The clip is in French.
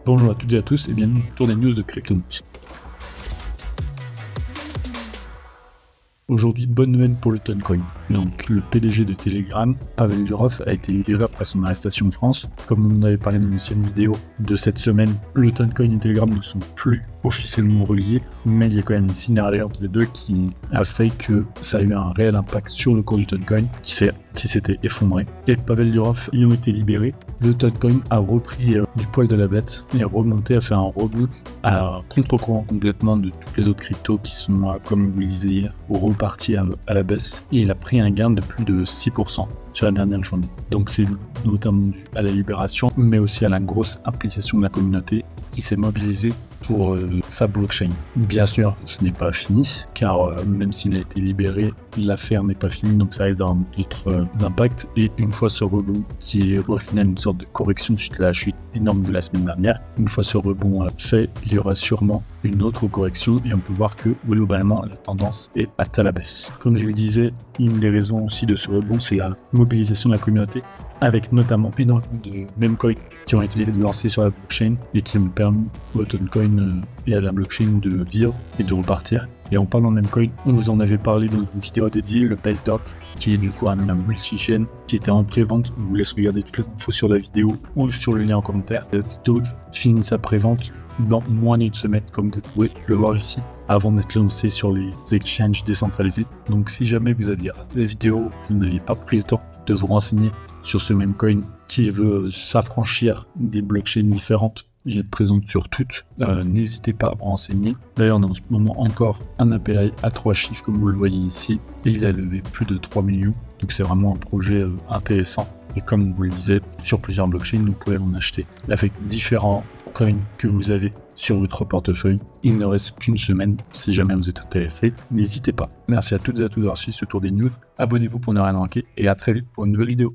Bonjour à toutes et à tous et bienvenue pour des news de Crypto. Aujourd'hui, bonne nouvelle pour le Toncoin. Donc, le PDG de Telegram, Pavel Durov, a été libéré après son arrestation en France. Comme on en avait parlé dans une ancienne vidéo de cette semaine, le Toncoin et Telegram ne sont plus officiellement reliés, mais il y a quand même une synergie entre les deux qui a fait que ça a eu un réel impact sur le cours du Toncoin qui s'était effondré. Et Pavel Durov ayant été libéré, le Toncoin a repris du poil de la bête et remonté à faire un rebond à contre-courant complètement de toutes les autres cryptos qui sont, comme vous le disiez hier, repartis à la baisse. Et il a pris un gain de plus de 6% sur la dernière journée. Donc c'est notamment dû à la libération, mais aussi à la grosse implication de la communauté qui s'est mobilisée pour sa blockchain. Bien sûr, ce n'est pas fini, car même s'il a été libéré, l'affaire n'est pas finie, donc ça risque d'avoir d'autres impacts. Et une fois ce rebond, qui est au final une sorte de correction suite à la chute énorme de la semaine dernière, une fois ce rebond fait, il y aura sûrement une autre correction et on peut voir que globalement la tendance est à la baisse. Comme je le disais, une des raisons aussi de ce rebond, c'est la mobilisation de la communauté, avec notamment énormément de memecoins qui ont été lancés sur la blockchain et qui ont permis au Toncoin et à la blockchain de vivre et de repartir. Et en parlant de memecoin, on vous en avait parlé dans une vidéo dédiée, le PaceDoc, qui est du coup un multi-chain qui était en pré-vente. Je vous laisse regarder toutes les infos sur la vidéo ou sur le lien en commentaire. Doge finit sa pré-vente dans moins d'une semaine, comme vous pouvez le voir ici, avant d'être lancé sur les exchanges décentralisés. Donc si jamais vous aviez raté la vidéo, vous n'aviez pas pris le temps de vous renseigner sur ce memecoin qui veut s'affranchir des blockchains différentes et être présente sur toutes, n'hésitez pas à vous renseigner. D'ailleurs, on a en ce moment encore un API à 3 chiffres, comme vous le voyez ici, et il a levé plus de 3 millions. Donc c'est vraiment un projet intéressant. Et comme vous le disiez, sur plusieurs blockchains, vous pouvez en acheter avec différents coins que vous avez sur votre portefeuille. Il ne reste qu'une semaine. Si jamais vous êtes intéressé, n'hésitez pas. Merci à toutes et à tous d'avoir suivi ce tour des news. Abonnez-vous pour ne rien manquer et à très vite pour une nouvelle vidéo.